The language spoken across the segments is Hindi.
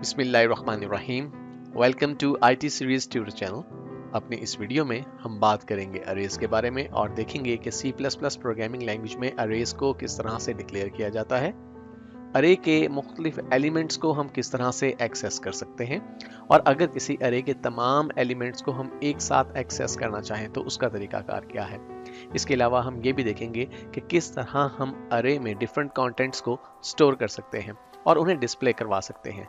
बिस्मिल्लाहिर्रहमानिर्रहीम। Welcome to IT series tutor channel. अपनी इस वीडियो में हम बात करेंगे अरेज के बारे में और देखेंगे कि C++ प्रोग्रामिंग लैंग्वेज में अरेज को किस तरह से डिक्लेयर किया जाता है, अरे के मुख्तलिफ एलिमेंट्स को हम किस तरह से एक्सेस कर सकते हैं, और अगर किसी अरे के तमाम एलिमेंट्स को हम एक साथ एक्सेस करना चाहें तो उसका तरीकाकार क्या है। इसके अलावा हम ये भी देखेंगे कि किस तरह हम अरे में डिफरेंट कंटेंट्स को स्टोर कर सकते हैं और उन्हें डिस्प्ले करवा सकते हैं।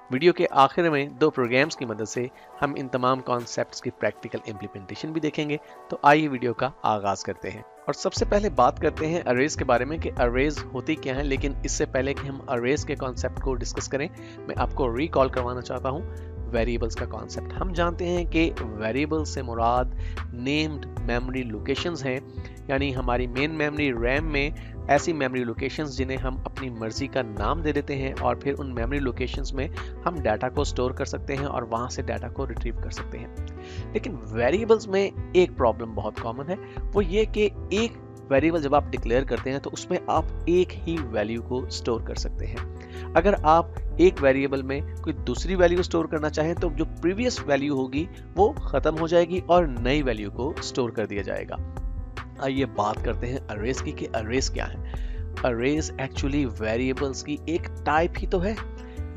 वीडियो के आखिर में दो प्रोग्राम्स की मदद से हम इन तमाम कॉन्सेप्ट्स की प्रैक्टिकल इम्प्लीमेंटेशन भी देखेंगे। तो आइए वीडियो का आगाज करते हैं और सबसे पहले बात करते हैं अरेज के बारे में कि अरेज होती क्या है। लेकिन इससे पहले कि हम अरेज के कॉन्सेप्ट को डिस्कस करें, मैं आपको रिकॉल करवाना चाहता हूं वेरिएबल्स का कॉन्सेप्ट। हम जानते हैं कि वेरिएबल से मुराद नेम्ड मेमोरी लोकेशंस हैं, यानी हमारी मेन मेमोरी रैम में ऐसी मेमोरी लोकेशंस जिन्हें हम अपनी मर्जी का नाम दे देते हैं और फिर उन मेमोरी लोकेशंस में हम डाटा को स्टोर कर सकते हैं और वहां से डाटा को रिट्रीव कर सकते हैं। लेकिन वेरिएबल्स में एक प्रॉब्लम बहुत कॉमन है, वो ये कि एक वेरिएबल जब आप डिक्लेयर करते हैं तो उसमें आप एक ही वैल्यू को स्टोर कर सकते हैं। अगर आप एक वेरिएबल में कोई दूसरी वैल्यू स्टोर करना चाहें तो जो प्रीवियस वैल्यू होगी वो खत्म हो जाएगी और नई वैल्यू को स्टोर कर दिया जाएगा। आइए बात करते हैं अरेज की कि अरेज क्या है। अरेज एक्चुअली वेरिएबल्स की एक टाइप ही तो है।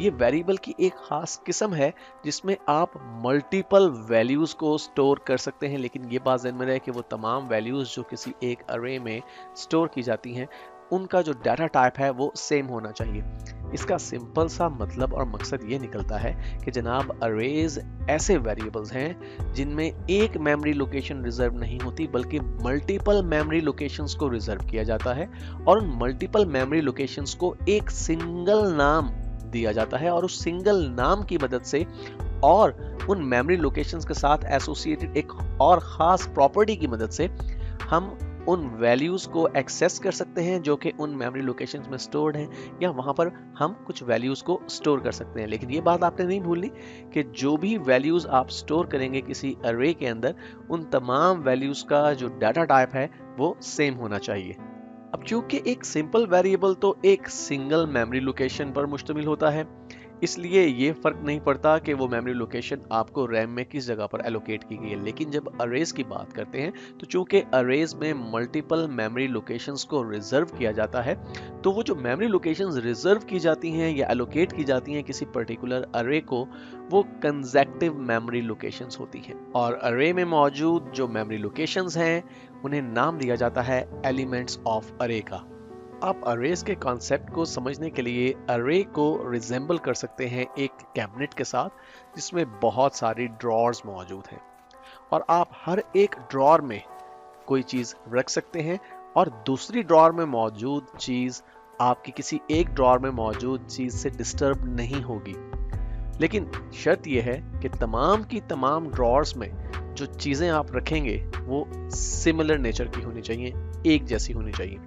ये वेरिएबल की एक खास किस्म है जिसमें आप मल्टीपल वैल्यूज को स्टोर कर सकते हैं, लेकिन ये बात ध्यान में रहे कि वो तमाम वैल्यूज जो किसी एक अरे में स्टोर की जाती हैं उनका जो डाटा टाइप है वो सेम होना चाहिए। इसका सिंपल सा मतलब और मकसद ये निकलता है कि जनाब अरेज ऐसे वेरिएबल्स हैं जिनमें एक मेमोरी लोकेशन रिजर्व नहीं होती बल्कि मल्टीपल मेमोरी लोकेशंस को रिजर्व किया जाता है और उन मल्टीपल मेमोरी लोकेशंस को एक सिंगल नाम दिया जाता है और उस सिंगल नाम की मदद से और उन मेमोरी लोकेशंस के साथ एसोसिएटेड एक और खास प्रॉपर्टी की मदद से हम उन वैल्यूज को एक्सेस कर सकते हैं जो कि उन मेमोरी लोकेशंस में स्टोर्ड हैं, या वहां पर हम कुछ वैल्यूज को स्टोर कर सकते हैं। लेकिन ये बात आपने नहीं भूलनी कि जो भी वैल्यूज आप स्टोर करेंगे किसी अरे के अंदर, उन तमाम वैल्यूज का जो डाटा टाइप है वो सेम होना चाहिए। अब चूंकि एक सिंपल वेरिएबल तो एक सिंगल मेमोरी लोकेशन पर मुश्तमिल होता है, इसलिए ये फर्क नहीं पड़ता कि वो मेमोरी लोकेशन आपको रैम में किस जगह पर एलोकेट की गई है। लेकिन जब अरेज की बात करते हैं तो चूंकि अरेज में मल्टीपल मेमोरी लोकेशंस को रिजर्व किया जाता है, तो वो जो मेमोरी लोकेशंस रिजर्व की जाती हैं या एलोकेट की जाती हैं किसी पर्टिकुलर अरे को, वो कंसेक्टिव मेमोरी लोकेशंस होती हैं। और अरे में मौजूद जो मेमोरी लोकेशंस हैं उन्हें नाम दिया जाता है एलिमेंट्स ऑफ अरे का। आप अरेज के कॉन्सेप्ट को समझने के लिए अरे को रिजेंबल कर सकते हैं एक कैबिनेट के साथ जिसमें बहुत सारी ड्रॉर्स मौजूद हैं, और आप हर एक ड्रॉर में कोई चीज रख सकते हैं और दूसरी ड्रॉर में मौजूद चीज आपकी किसी एक ड्रॉर में मौजूद चीज से डिस्टर्ब नहीं होगी। लेकिन शर्त यह है कि तमाम की तमाम ड्रॉर्स में जो चीजें आप रखेंगे वो सिमिलर नेचर की होनी चाहिए, एक जैसी होनी चाहिए।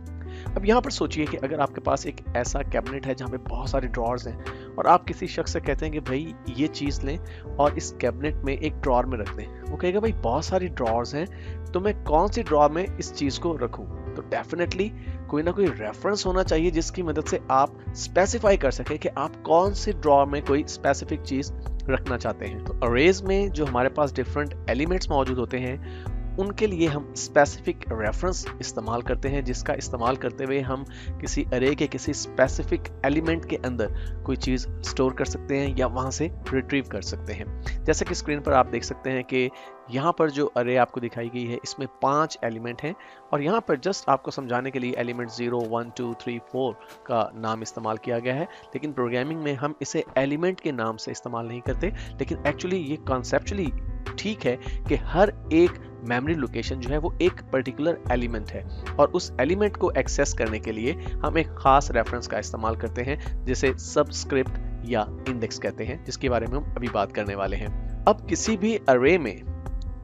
अब यहाँ पर सोचिए कि अगर आपके पास एक ऐसा कैबिनेट है जहाँ पे बहुत सारे ड्रॉर्स हैं और आप किसी शख्स से कहते हैं कि भाई ये चीज़ लें और इस कैबिनेट में एक ड्रॉर में रख दें, वो कहेगा भाई बहुत सारी ड्रॉर्स हैं तो मैं कौन सी ड्रॉर में इस चीज़ को रखूं। तो डेफिनेटली कोई ना कोई रेफरेंस होना चाहिए जिसकी मदद से आप स्पेसिफाई कर सकें कि आप कौन सी ड्रॉर में कोई स्पेसिफिक चीज़ रखना चाहते हैं। तो अरेज में जो हमारे पास डिफरेंट एलिमेंट्स मौजूद होते हैं उनके लिए हम स्पेसिफिक रेफरेंस इस्तेमाल करते हैं, जिसका इस्तेमाल करते हुए हम किसी अरे के किसी स्पेसिफिक एलिमेंट के अंदर कोई चीज़ स्टोर कर सकते हैं या वहां से रिट्रीव कर सकते हैं। जैसे कि स्क्रीन पर आप देख सकते हैं कि यहाँ पर जो अरे आपको दिखाई गई है इसमें 5 एलिमेंट हैं और यहाँ पर जस्ट आपको समझाने के लिए एलिमेंट 0, 1, 2, 3, 4 का नाम इस्तेमाल किया गया है। लेकिन प्रोग्रामिंग में हम इसे एलिमेंट के नाम से इस्तेमाल नहीं करते, लेकिन एक्चुअली ये कॉन्सेप्चुअली ठीक है कि हर एक मेमोरी लोकेशन जो है वो एक पर्टिकुलर एलिमेंट है और उस एलिमेंट को एक्सेस करने के लिए हम एक खास रेफरेंस का इस्तेमाल करते हैं जिसे सबस्क्रिप्ट या इंडेक्स कहते हैं, जिसके बारे में हम अभी बात करने वाले हैं। अब किसी भी अरे में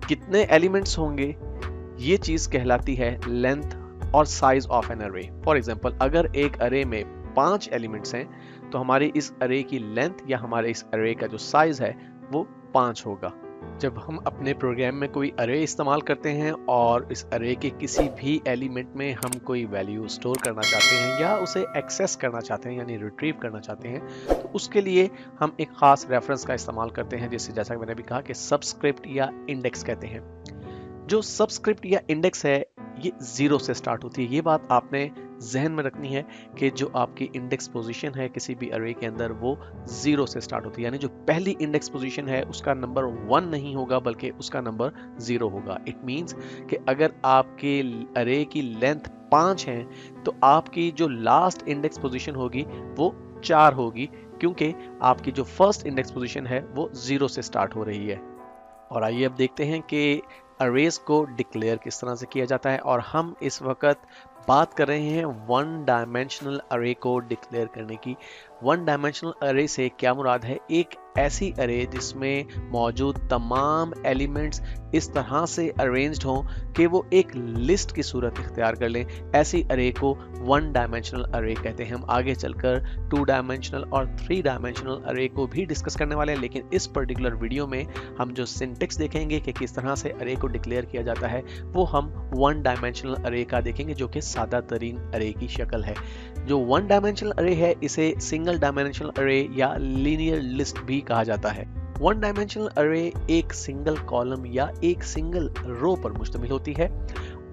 कितने एलिमेंट्स होंगे ये चीज कहलाती है लेंथ और साइज ऑफ एन अरे। फॉर एग्जांपल, अगर एक अरे में 5 एलिमेंट्स हैं तो हमारे इस अरे की लेंथ या हमारे इस अरे का जो साइज है वो 5 होगा। जब हम अपने प्रोग्राम में कोई अरे इस्तेमाल करते हैं और इस अरे के किसी भी एलिमेंट में हम कोई वैल्यू स्टोर करना चाहते हैं या उसे एक्सेस करना चाहते हैं यानी रिट्रीव करना चाहते हैं, तो उसके लिए हम एक खास रेफरेंस का इस्तेमाल करते हैं, जिसे जैसा मैंने भी कहा कि सबस्क्रिप्ट या इंडेक्स कहते हैं। जो सबस्क्रिप्ट या इंडेक्स है ये 0 से स्टार्ट होती है। ये बात आपने जहन में रखनी है कि जो आपकी इंडेक्स पोजीशन है किसी भी अरे के अंदर वो 0 से स्टार्ट होती है, यानी जो पहली इंडेक्स पोजीशन है उसका नंबर 1 नहीं होगा बल्कि उसका नंबर 0 होगा। इट मींस कि अगर आपके अरे की लेंथ 5 है तो आपकी जो लास्ट इंडेक्स पोजीशन होगी वो 4 होगी, क्योंकि आपकी जो फर्स्ट इंडेक्स पोजीशन है वो 0 से स्टार्ट हो रही है। और आइए अब देखते हैं कि अरेज को डिक्लेयर किस तरह से किया जाता है। और हम इस वक्त बात कर रहे हैं वन डायमेंशनल अरे को डिक्लेयर करने की। वन डायमेंशनल अरे से क्या मुराद है? एक ऐसी अरे जिसमें मौजूद तमाम एलिमेंट्स इस तरह से अरेंज्ड हों कि वो एक लिस्ट की सूरत इख्तियार कर लें। ऐसी अरे को वन डायमेंशनल अरे कहते हैं। हम आगे चलकर 2 डायमेंशनल और 3 डायमेंशनल अरे को भी डिस्कस करने वाले हैं, लेकिन इस पर्टिकुलर वीडियो में हम जो सिंटेक्स देखेंगे कि किस तरह से अरे को डिक्लेयर किया जाता है वो हम वन डायमेंशनल अरे का देखेंगे, जो कि सादा तरीन अरे की शक्ल है। जो वन डायमेंशनल अरे है इसे सिंगल डायमेंशनल अरे या लीनियर लिस्ट भी कहा जाता है। वन डायमेंशनल अरे एक सिंगल कॉलम या एक सिंगल रो पर मुश्तमिल होती है,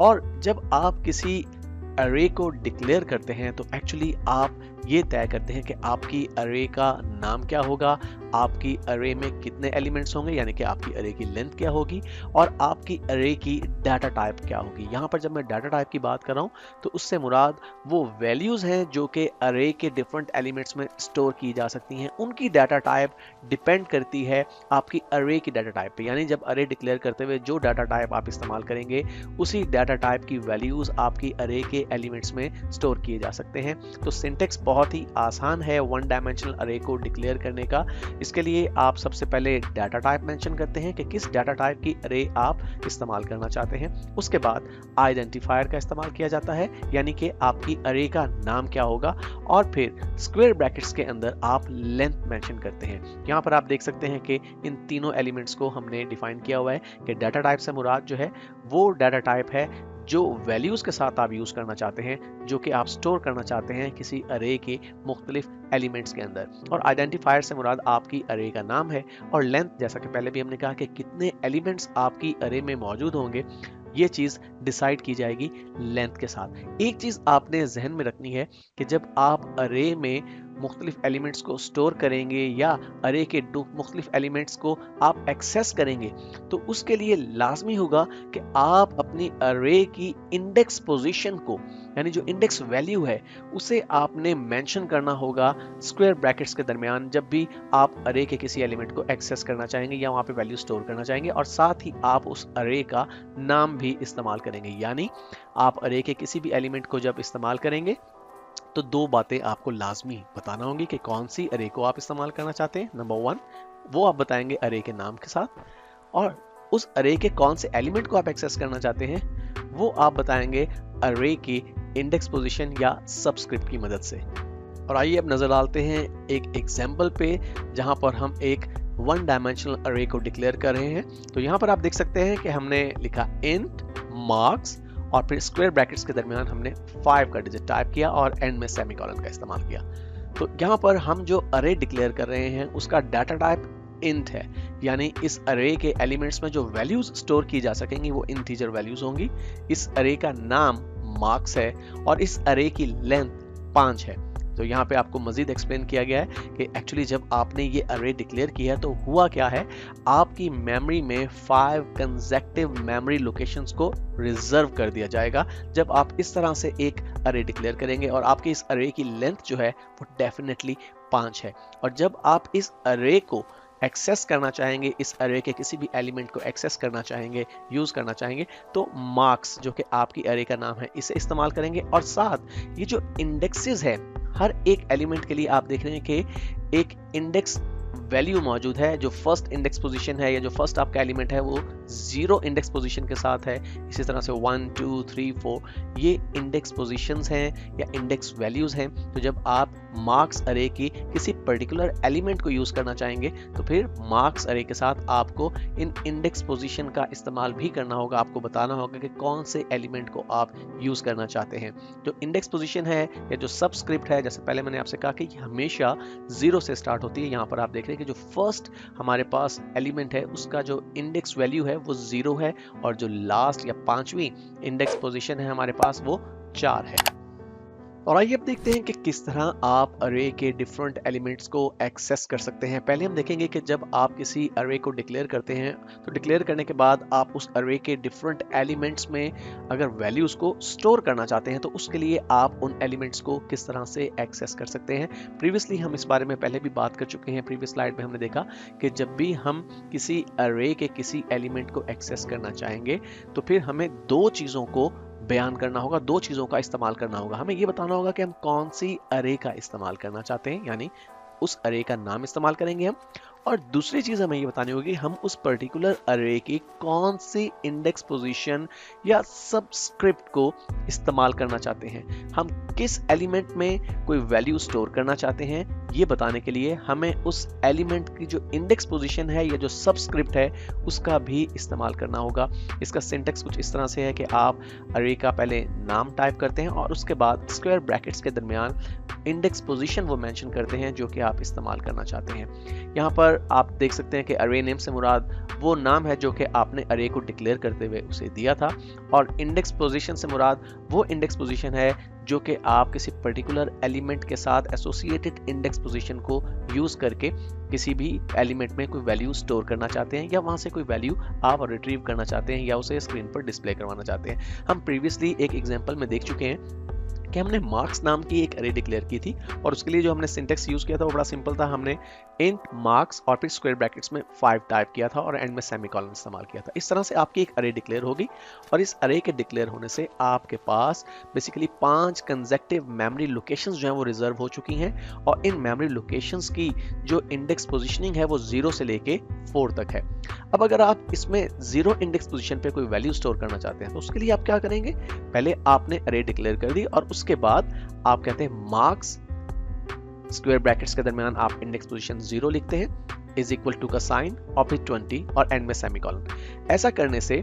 और जब आप किसी अरे को डिक्लेयर करते हैं तो एक्चुअली आप ये तय करते हैं कि आपकी अरे का नाम क्या होगा, आपकी अरे में कितने एलिमेंट्स होंगे, यानी कि आपकी अरे की लेंथ क्या होगी, और आपकी अरे की डाटा टाइप क्या होगी। यहाँ पर जब मैं डाटा टाइप की बात कर रहा हूँ तो उससे मुराद वो वैल्यूज हैं जो कि अरे के डिफरेंट एलिमेंट्स में स्टोर की जा सकती हैं। उनकी डाटा टाइप डिपेंड करती है आपकी अरे की डाटा टाइप पे, यानी जब अरे डिक्लेयर करते हुए जो डाटा टाइप आप इस्तेमाल करेंगे उसी डाटा टाइप की वैल्यूज आपकी अरे के एलिमेंट्स में स्टोर किए जा सकते हैं। तो सिंटेक्स बहुत ही आसान है वन डायमेंशनल अरे को डिक्लेयर करने का। इसके लिए आप सबसे पहले डाटा टाइप मेंशन करते हैं कि किस डाटा टाइप की अरे आप इस्तेमाल करना चाहते हैं। उसके बाद आइडेंटिफायर का इस्तेमाल किया जाता है, यानी कि आपकी अरे का नाम क्या होगा, और फिर स्क्वायर ब्रैकेट्स के अंदर आप लेंथ मेंशन करते हैं। यहाँ पर आप देख सकते हैं कि इन तीनों एलिमेंट्स को हमने डिफाइन किया हुआ है कि डाटा टाइप से मुराद जो है वो डाटा टाइप है जो वैल्यूज के साथ आप यूज करना चाहते हैं, जो कि आप स्टोर करना चाहते हैं किसी अरे के मुख्तलिफ एलिमेंट्स के अंदर। और आइडेंटिफायर से मुराद आपकी अरे का नाम है, और लेंथ जैसा कि पहले भी हमने कहा कि कितने एलिमेंट्स आपकी अरे में मौजूद होंगे ये चीज डिसाइड की जाएगी लेंथ के साथ। एक चीज आपने जहन में रखनी है कि जब आप अरे में मुख्तलिफ एलिमेंट्स को स्टोर करेंगे या अरे के मुख्तलिफ एलिमेंट्स को आप एक्सेस करेंगे तो उसके लिए लाजमी होगा कि आप अपनी अरे की इंडेक्स पोजीशन को, यानी जो इंडेक्स वैल्यू है उसे आपने मेंशन करना होगा स्क्वायर ब्रैकेट्स के दरमियान जब भी आप अरे के किसी एलिमेंट को एक्सेस करना चाहेंगे या वहां पे वैल्यू स्टोर करना चाहेंगे, और साथ ही आप उस अरे का नाम भी इस्तेमाल करेंगे। यानी आप अरे के किसी भी एलिमेंट को जब इस्तेमाल करेंगे तो 2 बातें आपको लाजमी बताना होंगी कि कौन सी अरे को आप इस्तेमाल करना चाहते हैं। नंबर 1 वो आप बताएंगे अरे के नाम के साथ, और उस अरे के कौन से एलिमेंट को आप एक्सेस करना चाहते हैं वो आप बताएंगे अरे की इंडेक्स पोजीशन या सबस्क्रिप्ट की मदद से। और आइए अब नजर डालते हैं एक एग्जांपल पे जहां पर हम एक वन डायमेंशनल अरे को डिक्लेयर कर रहे हैं। तो यहाँ पर आप देख सकते हैं कि हमने लिखा इंट मार्क्स और फिर स्क्वायर ब्रैकेट्स के दरमियान हमने 5 का डिजिट टाइप किया और एंड में सेमीकोलन का इस्तेमाल किया। तो यहाँ पर हम जो अरे डिक्लेयर कर रहे हैं उसका डाटा टाइप इंट है, यानी इस अरे के एलिमेंट्स में जो वैल्यूज स्टोर की जा सकेंगी वो इंटीजर वैल्यूज होंगी। इस अरे का नाम मार्क्स है और इस अरे की लेंथ 5 है। तो यहाँ पे आपको मजीद एक्सप्लेन किया गया है कि एक्चुअली जब आपने ये अरे डिक्लेयर किया है तो हुआ क्या है, आपकी मेमोरी में 5 कंसेक्टिव मेमोरी लोकेशंस को रिजर्व कर दिया जाएगा जब आप इस तरह से एक अरे डिक्लेयर करेंगे, और आपके इस अरे की लेंथ जो है वो डेफिनेटली 5 है। और जब आप इस अरे को एक्सेस करना चाहेंगे, इस अरे के किसी भी एलिमेंट को एक्सेस करना चाहेंगे, यूज करना चाहेंगे, तो मार्क्स जो कि आपकी अरे का नाम है इसे इस्तेमाल करेंगे। और साथ ये जो इंडेक्सेस है हर एक एलिमेंट के लिए आप देख रहे हैं कि एक इंडेक्स वैल्यू मौजूद है। जो फर्स्ट इंडेक्स पोजीशन है या जो फर्स्ट आपका एलिमेंट है वो 0 इंडेक्स पोजीशन के साथ है। इसी तरह से 1 2 3 4 ये इंडेक्स पोजीशंस हैं या इंडेक्स वैल्यूज हैं। तो जब आप मार्क्स अरे की किसी पर्टिकुलर एलिमेंट को यूज करना चाहेंगे तो फिर मार्क्स अरे के साथ आपको इन इंडेक्स पोजीशन का इस्तेमाल भी करना होगा। आपको बताना होगा कि कौन से एलिमेंट को आप यूज करना चाहते हैं। जो इंडेक्स पोजीशन है या जो सबस्क्रिप्ट है, जैसे पहले मैंने आपसे कहा कि हमेशा 0 से स्टार्ट होती है। यहाँ पर आप देख रहे हैं कि जो फर्स्ट हमारे पास एलिमेंट है उसका जो इंडेक्स वैल्यू है वो 0 है और जो लास्ट या 5वीं इंडेक्स पोजीशन है हमारे पास वो 4 है। और आइए अब देखते हैं कि किस तरह आप अरे के डिफरेंट एलिमेंट्स को एक्सेस कर सकते हैं। पहले हम देखेंगे कि जब आप किसी अरे को डिक्लेयर करते हैं तो डिक्लेयर करने के बाद आप उस अरे के डिफरेंट एलिमेंट्स में अगर वैल्यूज को स्टोर करना चाहते हैं तो उसके लिए आप उन एलिमेंट्स को किस तरह से एक्सेस कर सकते हैं। प्रीवियसली हम इस बारे में पहले भी बात कर चुके हैं। प्रीवियस स्लाइड में हमने देखा कि जब भी हम किसी अरे के किसी एलिमेंट को एक्सेस करना चाहेंगे तो फिर हमें 2 चीज़ों को बयान करना होगा, 2 चीजों का इस्तेमाल करना होगा। हमें ये बताना होगा कि हम कौन सी अरे का इस्तेमाल करना चाहते हैं, यानी उस अरे का नाम इस्तेमाल करेंगे हम, और दूसरी चीज हमें ये बतानी होगी हम उस पर्टिकुलर अरे की कौन सी इंडेक्स पोजीशन या सबस्क्रिप्ट को इस्तेमाल करना चाहते हैं। हम किस एलिमेंट में कोई वैल्यू स्टोर करना चाहते हैं ये बताने के लिए हमें उस एलिमेंट की जो इंडेक्स पोजीशन है या जो सबस्क्रिप्ट है उसका भी इस्तेमाल करना होगा। इसका सिंटेक्स कुछ इस तरह से है कि आप अरे का पहले नाम टाइप करते हैं और उसके बाद स्क्वायर ब्रैकेट्स के दरमियान इंडेक्स पोजीशन वो मेंशन करते हैं जो कि आप इस्तेमाल करना चाहते हैं। यहाँ पर आप देख सकते हैं कि अरे नेम से मुराद वो नाम है जो कि आपने अरे को डिक्लेयर करते हुए उसे दिया था, और इंडेक्स पोजीशन से मुराद वो इंडेक्स पोजीशन है जो कि आप किसी पर्टिकुलर एलिमेंट के साथ एसोसिएटेड इंडेक्स पोजीशन को यूज करके किसी भी एलिमेंट में कोई वैल्यू स्टोर करना चाहते हैं या वहां से कोई वैल्यू आप रिट्रीव करना चाहते हैं या उसे स्क्रीन पर डिस्प्ले करवाना चाहते हैं। हम प्रीवियसली एक एग्जांपल में देख चुके हैं कि हमने मार्क्स नाम की एक अरे डिक्लेयर की थी और उसके लिए जो हमने सिंटेक्स यूज किया था वो बड़ा सिंपल था। हमने इंट मार्क्स और फिर स्क्वायर ब्रैकेट्स में 5 टाइप किया था और एंड में सेमीकोलन इस्तेमाल किया था। इस तरह से आपकी एक अरे डिक्लेयर होगी और इस अरे के डिक्लेयर होने से आपके पास बेसिकली 5 कंसेक्टिव मेमोरी लोकेशंस जो हैं वो रिजर्व हो चुकी हैं और इन मेमोरी लोकेशंस की जो इंडेक्स पोजीशनिंग है वो 0 से लेके 4 तक है। अब अगर आप इसमें 0 इंडेक्स पोजीशन पे कोई वैल्यू स्टोर करना चाहते हैं तो उसके लिए आप क्या करेंगे, पहले आपने अरे डिक्लेयर कर दी और उसके बाद आप कहते हैं मार्क्स स्क्वायर ब्रैकेट्स के दरमियान आप इंडेक्स पोजीशन 0 लिखते हैं इज इक्वल टू का साइन और फिर 20 और एंड में सेमीकोलन। ऐसा करने से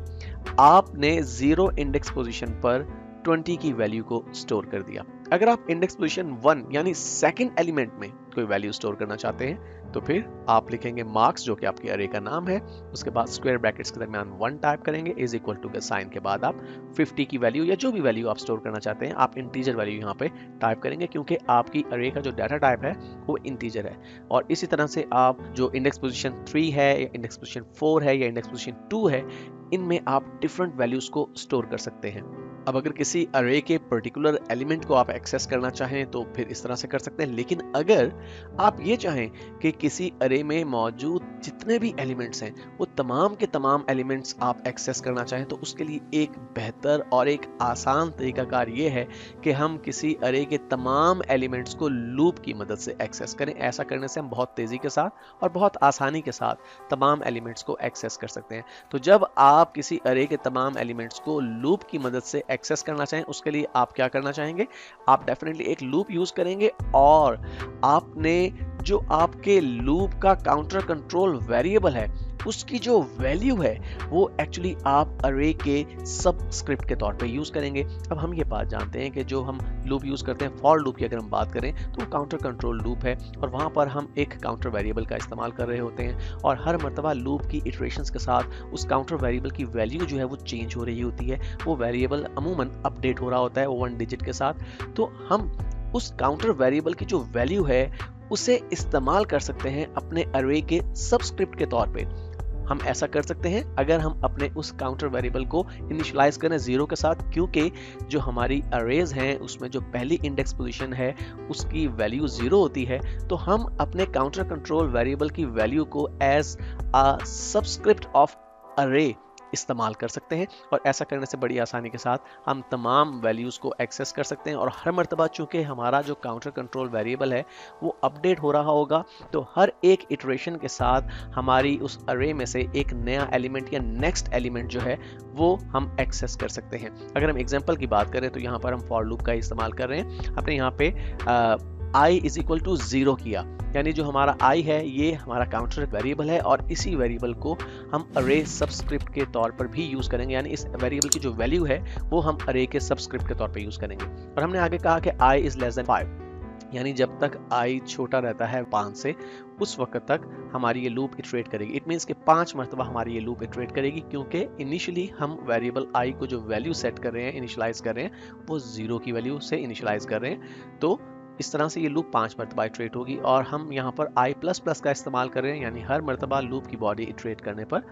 आपने 0 इंडेक्स पोजीशन पर 20 की वैल्यू को स्टोर कर दिया। अगर आप इंडेक्स पोजीशन 1 यानी सेकंड एलिमेंट में कोई वैल्यू स्टोर करना चाहते हैं तो फिर आप लिखेंगे मार्क्स जो कि आपके अरे का नाम है, उसके बाद स्क्वायर ब्रैकेट्स के दरमियान 1 टाइप करेंगे इज इक्वल टू के साइन के बाद आप 50 की वैल्यू या जो भी वैल्यू आप स्टोर करना चाहते हैं आप इंटीजर वैल्यू यहाँ पे टाइप करेंगे क्योंकि आपकी अरे का जो डाटा टाइप है वो इंटीजर है। और इसी तरह से आप जो इंडेक्स पोजीशन 3 है या इंडेक्स पोजीशन 4 है या इंडेक्स पोजीशन 2 है इनमें आप डिफरेंट वैल्यूज को स्टोर कर सकते हैं। अब अगर किसी अरे के पर्टिकुलर एलिमेंट को आप एक्सेस करना चाहें तो फिर इस तरह से कर सकते हैं, लेकिन अगर आप ये चाहें कि किसी अरे में मौजूद जितने भी एलिमेंट्स हैं वो तमाम के तमाम एलिमेंट्स आप एक्सेस करना चाहें तो उसके लिए एक बेहतर और एक आसान तरीकाकार ये है कि हम किसी अरे के तमाम एलिमेंट्स को लूप की मदद से एक्सेस करें। ऐसा करने से हम बहुत तेजी के साथ और बहुत आसानी के साथ तमाम एलिमेंट्स को एक्सेस कर सकते हैं। तो जब आप किसी अरे के तमाम एलिमेंट्स को लूप की मदद से एक्सेस करना चाहें उसके लिए आप क्या करना चाहेंगे, आप डेफिनेटली एक लूप यूज करेंगे और आपने जो आपके लूप का काउंटर कंट्रोल वेरिएबल है उसकी जो वैल्यू है वो एक्चुअली आप अरे के सबस्क्रिप्ट के तौर पे यूज करेंगे। अब हम ये बात जानते हैं कि जो हम लूप यूज करते हैं फॉर लूप की अगर हम बात करें तो वो काउंटर कंट्रोल लूप है और वहां पर हम एक काउंटर वेरिएबल का इस्तेमाल कर रहे होते हैं और हर मर्तबा लूप की इटरेशंस के साथ उस काउंटर वेरिएबल की वैल्यू जो है वो चेंज हो रही होती है। वो वेरिएबल अमूमन अपडेट हो रहा होता है 1 डिजिट के साथ। तो हम उस काउंटर वेरिएबल की जो वैल्यू है उसे इस्तेमाल कर सकते हैं अपने अरे के सबस्क्रिप्ट के तौर पे। हम ऐसा कर सकते हैं अगर हम अपने उस काउंटर वेरिएबल को इनिशियलाइज करें 0 के साथ, क्योंकि जो हमारी अरेज हैं उसमें जो पहली इंडेक्स पोजीशन है उसकी वैल्यू 0 होती है। तो हम अपने काउंटर कंट्रोल वेरिएबल की वैल्यू को एज अ सबस्क्रिप्ट ऑफ अरे इस्तेमाल कर सकते हैं और ऐसा करने से बड़ी आसानी के साथ हम तमाम वैल्यूज़ को एक्सेस कर सकते हैं। और हर मर्तबा चूंकि हमारा जो काउंटर कंट्रोल वेरिएबल है वो अपडेट हो रहा होगा तो हर एक इटरेशन के साथ हमारी उस अरे में से एक नया एलिमेंट या नेक्स्ट एलिमेंट जो है वो हम एक्सेस कर सकते हैं। अगर हम एग्जांपल की बात करें तो यहाँ पर हम फॉर लूप का इस्तेमाल कर रहे हैं। आपने यहाँ पे i इज इक्वल टू 0 किया, यानी जो हमारा i है ये हमारा काउंटर वेरिएबल है और इसी वेरिएबल को हम अरे सबस्क्रिप्ट के तौर पर भी यूज करेंगे, यानी इस वेरिएबल की जो वैल्यू है वो हम अरे के सबस्क्रिप्ट के तौर पर यूज करेंगे। और हमने आगे कहा कि i इज लेस देन 5, यानी जब तक i छोटा रहता है 5 से, उस वक्त तक हमारी ये लूप इटरेट करेगी। इट मीन्स कि 5 मरतबा हमारी ये लूप इटरेट करेगी, क्योंकि इनिशियली हम वेरिएबल i को जो वैल्यू सेट कर रहे हैं, इनिशियलाइज कर रहे हैं, वो 0 की वैल्यू से इनिशियलाइज कर रहे हैं। तो इस तरह से ये लूप 5 मरतबा इटरेट होगी और हम यहाँ पर i++ का इस्तेमाल कर रहे हैं, यानी हर मरतबा लूप की बॉडी इटरेट करने पर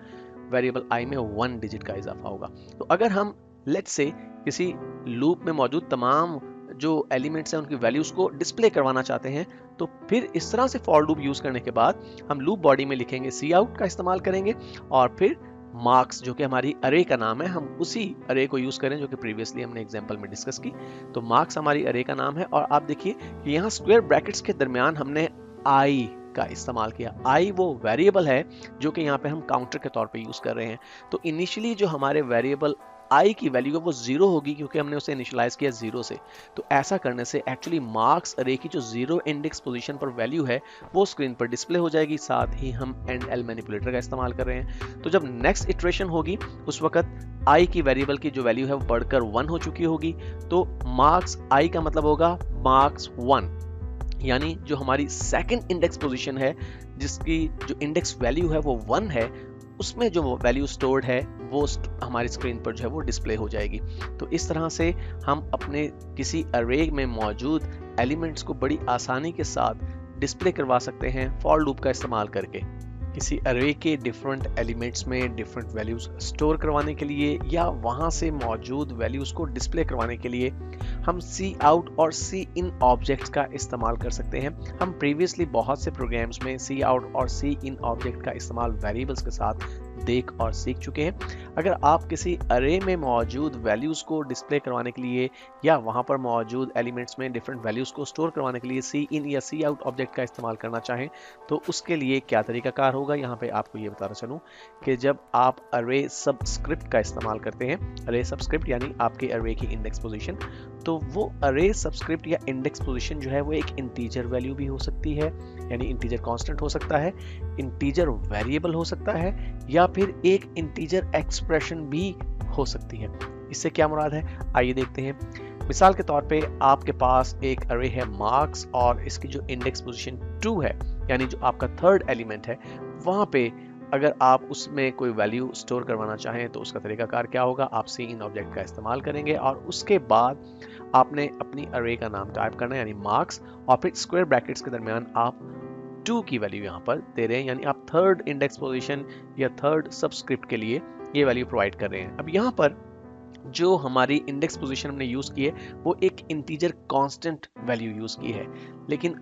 वेरिएबल i में 1 डिजिट का इजाफा होगा। तो अगर हम लेट्स से किसी लूप में मौजूद तमाम जो एलिमेंट्स हैं उनकी वैल्यूज को डिस्प्ले करवाना चाहते हैं, तो फिर इस तरह से फॉर लूप यूज करने के बाद हम लूप बॉडी में लिखेंगे cout का इस्तेमाल करेंगे और फिर मार्क्स जो कि हमारी अरे का नाम है, हम उसी अरे को यूज करें जो कि प्रीवियसली हमने एग्जांपल में डिस्कस की। तो मार्क्स हमारी अरे का नाम है और आप देखिए कि यहाँ स्क्वायर ब्रैकेट्स के दरमियान हमने i का इस्तेमाल किया। i वो वेरिएबल है जो कि यहाँ पे हम काउंटर के तौर पे यूज कर रहे हैं। तो इनिशियली जो हमारे वेरिएबल i की वैल्यू है वो 0 होगी, क्योंकि हमने उसे इनिशियलाइज किया 0 से। तो ऐसा करने से एक्चुअली मार्क्स अरे की जो 0 इंडेक्स पोजीशन पर वैल्यू है वो स्क्रीन पर डिस्प्ले हो जाएगी। साथ ही हम एंड एल मैनिपुलेटर का इस्तेमाल कर रहे हैं। तो जब नेक्स्ट इटरेशन होगी उस वक्त i की वेरिएबल की जो वैल्यू है वो बढ़कर 1 हो चुकी होगी। तो मार्क्स i का मतलब होगा मार्क्स 1, यानी जो हमारी सेकंड इंडेक्स पोजीशन है जिसकी जो इंडेक्स वैल्यू है वो 1 है, उसमें जो वैल्यू स्टोर्ड है वो हमारी स्क्रीन पर जो है वो डिस्प्ले हो जाएगी। तो इस तरह से हम अपने किसी अरे में मौजूद एलिमेंट्स को बड़ी आसानी के साथ डिस्प्ले करवा सकते हैं फॉर लूप का इस्तेमाल करके। किसी अरे के डिफरेंट एलिमेंट्स में डिफरेंट वैल्यूज स्टोर करवाने के लिए या वहां से मौजूद वैल्यूज को डिस्प्ले करवाने के लिए हम cout और cin ऑब्जेक्ट्स का इस्तेमाल कर सकते हैं। हम प्रीवियसली बहुत से प्रोग्राम्स में cout और cin ऑब्जेक्ट का इस्तेमाल वेरिएबल्स के साथ देख और सीख चुके हैं। अगर आप किसी अरे में मौजूद वैल्यूज को डिस्प्ले करवाने के लिए या वहां पर मौजूद एलिमेंट्स में डिफरेंट वैल्यूज को स्टोर करवाने के लिए cin या cout ऑब्जेक्ट का इस्तेमाल करना चाहें तो उसके लिए क्या तरीकाकार होगा, यहाँ पे आपको ये बताना चलूं कि जब आप अरे सबस्क्रिप्ट का इस्तेमाल करते हैं, अरे सबस्क्रिप्ट यानी आपके अरे की इंडेक्स पोजीशन, तो वो अरे सबस्क्रिप्ट या इंडेक्स पोजीशन जो है वो एक इंटीजर वैल्यू भी हो सकती है, यानी इंटीजर कांस्टेंट हो सकता है, इंटीजर वेरिएबल हो सकता है, या फिर एक इंटीजर एक्सप्रेशन भी हो सकती है। इससे क्या मुराद है, आइए देखते हैं। मिसाल के तौर पे आपके पास एक अरे है मार्क्स और इसकी जो इंडेक्स पोजीशन 2 है, यानी जो आपका थर्ड एलिमेंट है, वहां पे अगर आप उसमें कोई वैल्यू स्टोर करवाना चाहें तो उसका तरीकाकार क्या होगा, आप cin ऑब्जेक्ट का इस्तेमाल करेंगे और उसके बाद आपने अपनी अरे का नाम टाइप करना है यानी मार्क्स, और फिर स्क्वायर ब्रैकेट्स के दरमियान आप 2 की वैल्यू यहाँ पर दे रहे हैं, यानी आप थर्ड इंडेक्स पोजीशन या थर्ड सबस्क्रिप्ट के लिए ये वैल्यू प्रोवाइड कर रहे हैं। अब यहाँ पर जो हमारी इंडेक्स पोजीशन हमने यूज की है वो एक इंटीजर कांस्टेंट वैल्यू यूज की है, लेकिन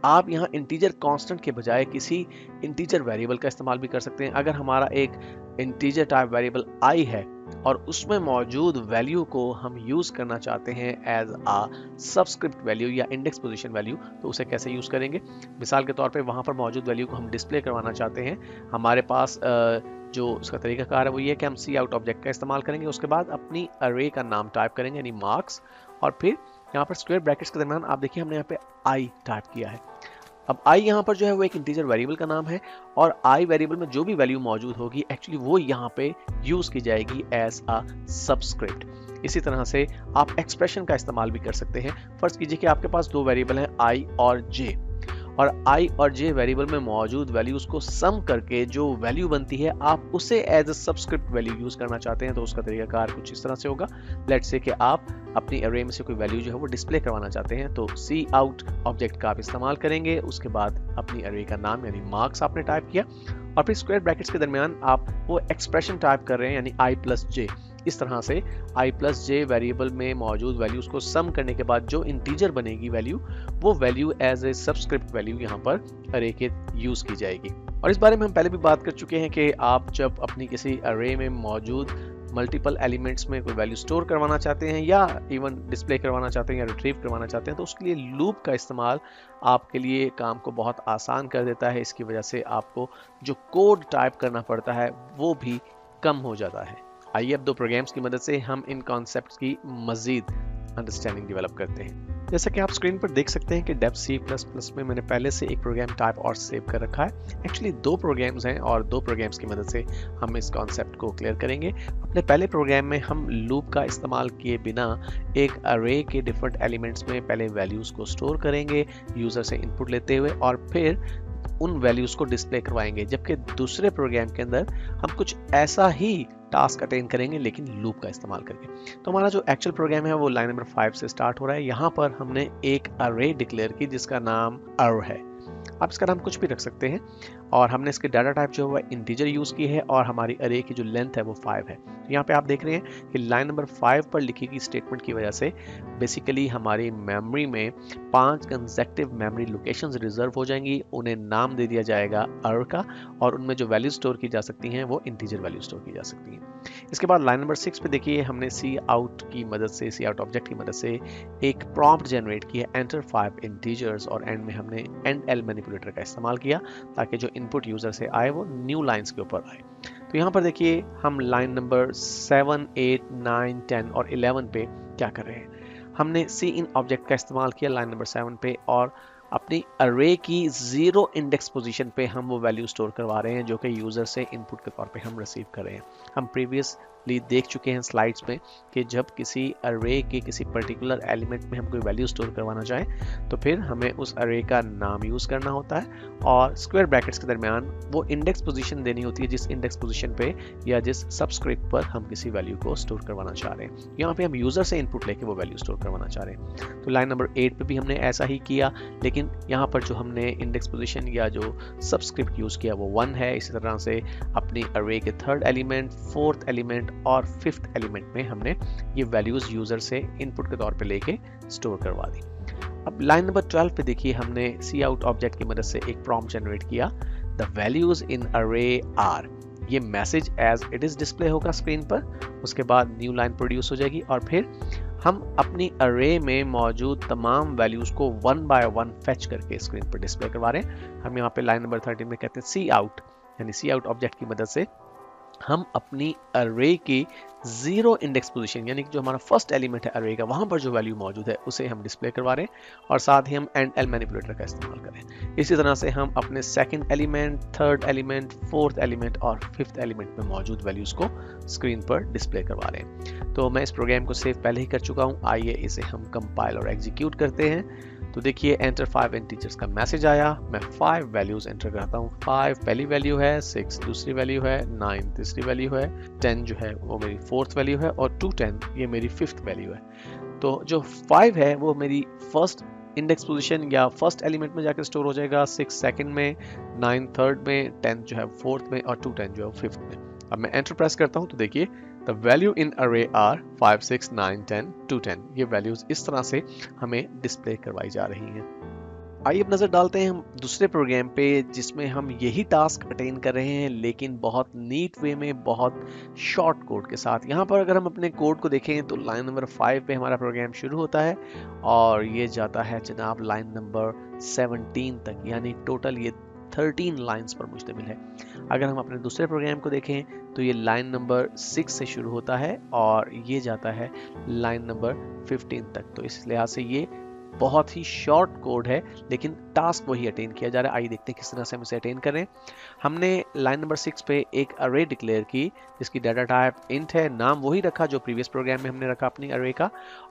आप यहाँ इंटीजर कांस्टेंट के बजाय किसी इंटीजर वेरिएबल का इस्तेमाल भी कर सकते हैं। अगर हमारा एक इंटीजर टाइप वेरिएबल i है और उसमें मौजूद वैल्यू को हम यूज करना चाहते हैं एज आ सबस्क्रिप्ट वैल्यू या इंडेक्स पोजीशन वैल्यू, तो उसे कैसे यूज करेंगे। मिसाल के तौर पे वहां पर मौजूद वैल्यू को हम डिस्प्ले करवाना चाहते हैं, हमारे पास जो उसका तरीकाकार है वो ये कि हम cout ऑब्जेक्ट का इस्तेमाल करेंगे, उसके बाद अपनी अरे का नाम टाइप करेंगे यानी मार्क्स, और फिर यहाँ पर स्क्वायर ब्रैकेट्स के दरमियान आप देखिए हमने यहाँ पे i टाइप किया है। अब i यहाँ पर जो है वो एक इंटीजर वेरिएबल का नाम है और i वेरिएबल में जो भी वैल्यू मौजूद होगी एक्चुअली वो यहाँ पे यूज की जाएगी एज अ सबस्क्रिप्ट। इसी तरह से आप एक्सप्रेशन का इस्तेमाल भी कर सकते हैं। फर्ज कीजिए कि आपके पास दो वेरिएबल हैं i और j, और i और j वेरिएबल में मौजूद वैल्यूज को सम करके जो वैल्यू बनती है आप उसे as a subscript value use करना चाहते हैं, तो उसका तरीकाकार कुछ इस तरह से होगा। लेट्स से कि आप अपनी अरे में से कोई वैल्यू जो है वो डिस्प्ले करवाना चाहते हैं, तो cout ऑब्जेक्ट का आप इस्तेमाल करेंगे, उसके बाद अपनी अरे का नाम यानी मार्क्स आपने टाइप किया और फिर स्क्वायर ब्रैकेट्स के दरमियान आप वो एक्सप्रेशन टाइप कर रहे हैं यानी i प्लस j। इस तरह से i प्लस j वेरिएबल में मौजूद वैल्यूज को सम करने के बाद जो इंटीजर बनेगी वैल्यू, वो value as a subscript value यहाँ पर अरे के यूज की जाएगी। और इस बारे में हम पहले भी बात कर चुके हैं कि आप जब अपनी किसी अरे में मौजूद मल्टीपल एलिमेंट्स में कोई वैल्यू स्टोर करवाना चाहते हैं या इवन डिस्प्ले करवाना चाहते हैं या रिट्रीव करवाना चाहते हैं, तो उसके लिए लूप का इस्तेमाल आपके लिए काम को बहुत आसान कर देता है। इसकी वजह से आपको जो कोड टाइप करना पड़ता है वो भी कम हो जाता है। आइए अब दो प्रोग्राम्स की मदद से हम इन कॉन्सेप्ट्स की मजीद अंडरस्टैंडिंग डेवलप करते हैं। जैसा कि आप स्क्रीन पर देख सकते हैं कि डेव C++ में मैंने पहले से एक प्रोग्राम टाइप और सेव कर रखा है। एक्चुअली 2 प्रोग्राम्स हैं और 2 प्रोग्राम्स की मदद से हम इस कॉन्सेप्ट को क्लियर करेंगे। अपने पहले प्रोग्राम में हम लूप का इस्तेमाल किए बिना एक अरे के डिफरेंट एलिमेंट्स में पहले वैल्यूज़ को स्टोर करेंगे यूज़र से इनपुट लेते हुए और फिर उन वैल्यूज़ को डिस्प्ले करवाएंगे, जबकि दूसरे प्रोग्राम के अंदर हम कुछ ऐसा ही टास्क अटेन करेंगे लेकिन लूप का इस्तेमाल करके। तो हमारा जो एक्चुअल प्रोग्राम है वो लाइन नंबर 5 से स्टार्ट हो रहा है। यहाँ पर हमने एक अरे डिक्लेयर की जिसका नाम अर है। आप इसका नाम कुछ भी रख सकते हैं और हमने इसके डाटा टाइप जो है इंटीजर यूज़ की है और हमारी अरे की जो लेंथ है वो 5 है। यहाँ पे आप देख रहे हैं कि लाइन नंबर 5 पर लिखी गई स्टेटमेंट की वजह से बेसिकली हमारी मेमोरी में 5 कंसेक्टिव मेमोरी लोकेशंस रिजर्व हो जाएंगी। उन्हें नाम दे दिया जाएगा अर का और उनमें जो वैल्यू स्टोर की जा सकती हैं वो इंटीजर वैल्यू स्टोर की जा सकती हैं। इसके बाद लाइन नंबर 6 पे देखिए हमने सी आउट की मदद से, सी आउट ऑब्जेक्ट की मदद से एक प्रॉम्प्ट जनरेट की है एंटर 5 इंटीजर्स और एंड में हमने एंड एल मैनिपुलेटर का इस्तेमाल किया ताकि जो इनपुट यूजर से आए वो न्यू लाइंस के ऊपर आए। तो यहाँ पर देखिए हम लाइन नंबर 7, 8, 9, 10 और 11 पे क्या कर रहे हैं। हमने सी इन ऑब्जेक्ट का इस्तेमाल किया लाइन नंबर 7 पे और अपनी अरे की 0 इंडेक्स पोजीशन पे हम वो वैल्यू स्टोर करवा रहे हैं जो कि यूज़र से इनपुट के तौर पे हम रिसीव कर रहे हैं। हम प्रीवियसली देख चुके हैं स्लाइड्स में कि जब किसी अरे के किसी पर्टिकुलर एलिमेंट में हम कोई वैल्यू स्टोर करवाना चाहें तो फिर हमें उस अरे का नाम यूज़ करना होता है और स्क्वायर ब्रैकेट्स के दरमियान वो इंडेक्स पोजीशन देनी होती है जिस इंडेक्स पोजीशन पे या जिस सबस्क्रिप्ट पर हम किसी वैल्यू को स्टोर करवाना चाह रहे हैं। यहाँ पे हम यूज़र से इनपुट लेके वो वैल्यू स्टोर करवाना चाह रहे हैं। तो लाइन नंबर 8 पे भी हमने ऐसा ही किया, लेकिन यहाँ पर जो हमने इंडेक्स पोजीशन या जो सबस्क्रिप्ट यूज़ किया वो 1 है। इसी तरह से अपनी अरे के 3rd एलिमेंट, 4th एलिमेंट और 5th एलिमेंट में हमने ये वैल्यूज़ यूज़र से इनपुट के तौर पे लेके स्टोर करवा दी। अब लाइन नंबर 12 पे देखिए हमने सी आउट ऑब्जेक्ट की मदद से एक प्रॉम्प्ट जनरेट किया, the values in array are. ये message as it is display होगा स्क्रीन पर, उसके बाद न्यू लाइन प्रोड्यूस हो जाएगी और फिर हम अपनी अरे में मौजूद तमाम वैल्यूज को 1 बाय 1 फेच करके स्क्रीन पर डिस्प्ले करवा रहे हैं। हम यहाँ पे लाइन नंबर 13 में कहते हैं सी आउट, यानी सी आउट ऑब्जेक्ट की मदद से हम अपनी अरे की 0 इंडेक्स पोजीशन यानी कि जो हमारा फर्स्ट एलिमेंट है अरे का वहां पर जो वैल्यू मौजूद है उसे हम डिस्प्ले करवा रहे हैं और साथ ही हम एंड एल मैनिपुलेटर का इस्तेमाल करें। इसी तरह से हम अपने 2nd element, 3rd element, 4th element और 5th एलिमेंट में मौजूद वैल्यूज को स्क्रीन पर डिस्प्ले करवा रहे हैं। तो मैं इस प्रोग्राम को सेव पहले ही कर चुका हूँ, आइए इसे हम कंपाइल और एग्जीक्यूट करते हैं। तो देखिए एंटर 5 इंटीजर्स का मैसेज आया, मैं 5 वैल्यूज एंटर करता हूँ। 5 पहली वैल्यू है, 6 दूसरी वैल्यू है, 9 तीसरी वैल्यू है, 10 जो है वो मेरी 4th वैल्यू है और 210 ये मेरी 5th वैल्यू है। तो जो 5 है वो मेरी फर्स्ट इंडेक्स पोजीशन या फर्स्ट एलिमेंट में जाकर स्टोर हो जाएगा, 6 सेकंड में, 9 थर्ड में, 10 जो है 4th में और 210 जो है 5th में। अब मैं एंटर प्रेस करता हूँ तो देखिए the value in array are 5, 6, 9, 10, 210। ये वैल्यूज इस तरह से हमें डिस्प्ले करवाई जा रही हैं। आइए अब नज़र डालते हैं हम दूसरे प्रोग्राम पे जिसमें हम यही टास्क अटेन कर रहे हैं लेकिन बहुत नीट वे में, बहुत शॉर्ट कोड के साथ। यहाँ पर अगर हम अपने कोड को देखें तो लाइन नंबर 5 पे हमारा प्रोग्राम शुरू होता है और ये जाता है जनाब लाइन नंबर 17 तक, यानी टोटल ये 13 लाइंस पर मुश्तमिल है। अगर हम अपने दूसरे प्रोग्राम को देखें तो ये लाइन नंबर 6 से शुरू होता है और ये जाता है लाइन नंबर 15 तक। तो इस लिहाज से ये बहुत ही शॉर्ट कोड है लेकिन टास्क वही अटेन किया जा रहा है। आइए देखते हैं किस तरह से हम इसे अटेन करें। हमने लाइन नंबर 6 पे एक अरे डिक्लेयर की जिसकी डाटा टाइप इंट है, नाम वही रखा जो प्रीवियस प्रोग्राम में हमने रखा अपनी अरे का,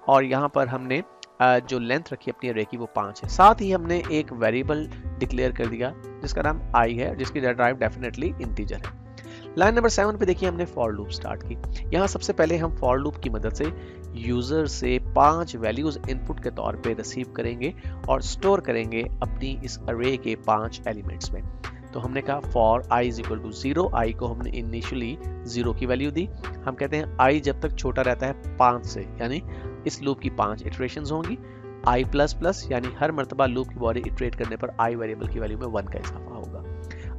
और यहाँ पर हमने जो लेंथ रखी अपनी अरे की वो 5 है। साथ ही हमने एक वेरिएबल डिक्लेयर कर दिया जिसका नाम आई है, जिसकी डाटा टाइप डेफिनेटली इंटीजर है। लाइन नंबर 7 पे देखिए हमने फॉर लूप स्टार्ट की। यहाँ सबसे पहले हम फॉर लूप की मदद से यूजर से 5 वैल्यूज इनपुट के तौर पे रिसीव करेंगे और स्टोर करेंगे अपनी इस अरे के 5 एलिमेंट्स में। तो हमने कहा for i is equal to 0, i को हमने इनिशियली 0 की वैल्यू दी। हम कहते हैं i जब तक छोटा रहता है 5 से, यानी इस लूप की 5 इटरेशंस होंगी। i प्लस प्लस यानी हर मर्तबा लूप की बॉडी इटरेट करने पर i वेरिएबल की वैल्यू में 1 का इजाफा होगा।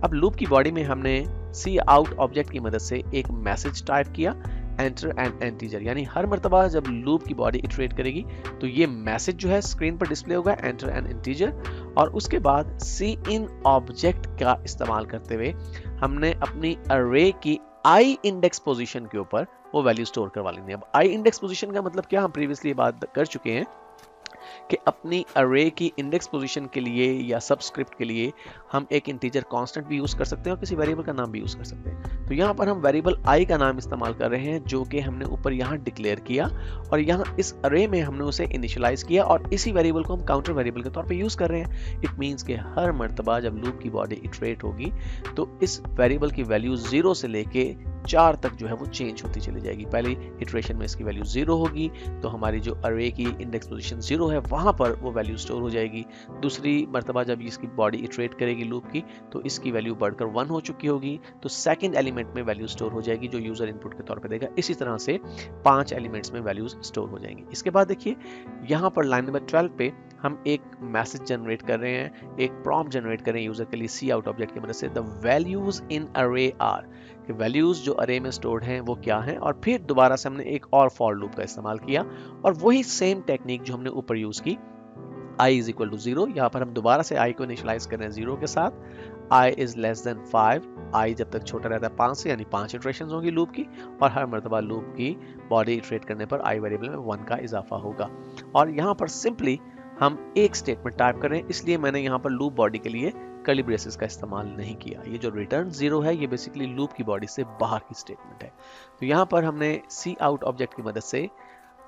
अब लूप की बॉडी में हमने सी आउट ऑब्जेक्ट की मदद से एक मैसेज टाइप किया, एंटर एन इंटीजर, यानी हर मर्तबा जब लूप की बॉडी इटरेट करेगी तो ये मैसेज जो है स्क्रीन पर डिस्प्ले होगा, एंटर एन इंटीजर। और उसके बाद सी इन ऑब्जेक्ट का इस्तेमाल करते हुए हमने अपनी अरे की आई इंडेक्स पोजीशन के ऊपर वो वैल्यू स्टोर करवा लेंगे। अब आई इंडेक्स पोजीशन का मतलब क्या, हम प्रीवियसली बात कर चुके हैं कि अपनी अरे की इंडेक्स पोजीशन के लिए या सबस्क्रिप्ट के लिए हम एक इंटीजर कांस्टेंट भी यूज कर सकते हैं और किसी वेरिएबल का नाम भी यूज कर सकते हैं। तो यहाँ पर हम वेरिएबल आई का नाम इस्तेमाल कर रहे हैं जो कि हमने ऊपर यहाँ डिक्लेयर किया और यहाँ इस अरे में हमने उसे इनिशियलाइज किया और इसी वेरिएबल को हम काउंटर वेरिएबल के तौर पे यूज कर रहे हैं। इट मींस कि हर मर्तबा जब लूप की बॉडी इटरेट होगी तो इस वेरिएबल की वैल्यू 0 से लेके 4 तक जो है वो चेंज होती चली जाएगी। पहली इटरेशन में इसकी वैल्यू 0 होगी तो हमारी जो अरे की इंडेक्स पोजीशन 0 है वहां पर वो वैल्यू स्टोर हो जाएगी। दूसरी मर्तबा जब इसकी बॉडी इटरेट करेगी लूप की तो इसकी वैल्यू बढ़कर 1 हो चुकी होगी तो सेकंड एलिमेंट में वैल्यू स्टोर हो जाएगी जो यूजर इनपुट के तौर पे देगा। इसी तरह से 5 एलिमेंट्स में वैल्यूज स्टोर हो जाएंगी। इसके बाद देखिए यहाँ पर लाइन नंबर 12 पे हम एक मैसेज जनरेट कर रहे हैं, एक प्रॉम्प्ट जनरेट कर रहे हैं यूजर के लिए सी आउट ऑब्जेक्ट की मदद से। The values in array are, कि वैल्यूज जो अरे में स्टोर्ड हैं वो क्या हैं, और फिर दोबारा से हमने एक और फॉर लूप का इस्तेमाल किया और वही सेम टेक्निक जो हमने ऊपर यूज की, i इज इक्वल टू 0, यहाँ पर हम दोबारा से i को इनिशियलाइज कर रहे हैं 0 के साथ, i is less than 5, i जब तक छोटा रहता है 5 से, यानी 5 इटरेशंस होंगी लूप की और हर मर्तबा लूप की बॉडी इटरेट करने पर i वेरिएबल में 1 का इजाफा होगा। और यहाँ पर सिंपली हम एक स्टेटमेंट टाइप कर रहे हैं, इसलिए मैंने यहाँ पर लूप बॉडी के लिए कर्ली ब्रेसेस का इस्तेमाल नहीं किया। ये जो रिटर्न 0 है ये बेसिकली लूप की बॉडी से बाहर की स्टेटमेंट है। तो यहाँ पर हमने सी आउट ऑब्जेक्ट की मदद से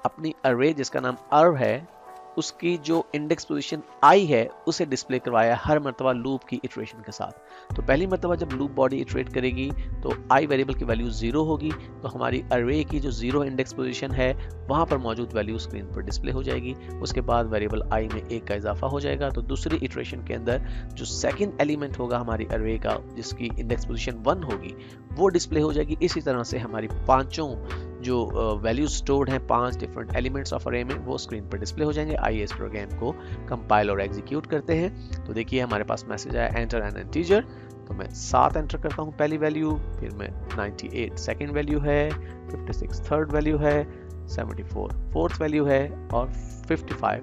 अपनी अरे जिसका नाम अर्व है उसकी जो इंडेक्स पोजीशन आई है उसे डिस्प्ले करवाया हर मर्तबा लूप की इटरेशन के साथ। तो पहली मर्तबा जब लूप बॉडी इटरेट करेगी तो आई वेरिएबल की वैल्यू 0 होगी तो हमारी अरे की जो 0 इंडेक्स पोजीशन है वहां पर मौजूद वैल्यू स्क्रीन पर डिस्प्ले हो जाएगी। उसके बाद वेरिएबल आई में 1 का इजाफा हो जाएगा तो दूसरी इटरेशन के अंदर जो सेकंड एलिमेंट होगा हमारी अरे का जिसकी इंडेक्स पोजीशन 1 होगी वो डिस्प्ले हो जाएगी। इसी तरह से हमारी पांचों जो वैल्यूज स्टोर्ड हैं 5 डिफरेंट एलिमेंट्स ऑफ अरे में वो स्क्रीन पर डिस्प्ले हो जाएंगे। आइए इस प्रोग्राम को कंपाइल और एग्जीक्यूट करते हैं। तो देखिए हमारे पास मैसेज आया एंटर एन इंटीजर, तो मैं 7 एंटर करता हूँ पहली वैल्यू, फिर मैं 98 सेकंड वैल्यू है, 56 थर्ड वैल्यू है, 74 फोर्थ वैल्यू है और 55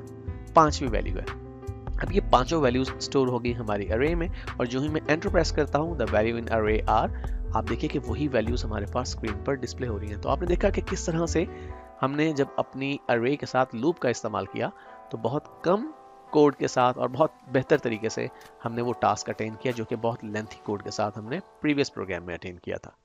पांचवी वैल्यू है। अब ये पांचों वैल्यूज स्टोर होगी हमारी अरे में और जो ही मैं एंटर प्रेस करता हूँ the value in array are, आप देखिए कि वही वैल्यूज हमारे पास स्क्रीन पर डिस्प्ले हो रही हैं। तो आपने देखा कि किस तरह से हमने जब अपनी अरे के साथ लूप का इस्तेमाल किया तो बहुत कम कोड के साथ और बहुत बेहतर तरीके से हमने वो टास्क अटेन किया जो कि बहुत लेंथी कोड के साथ हमने प्रीवियस प्रोग्राम में अटेन किया था।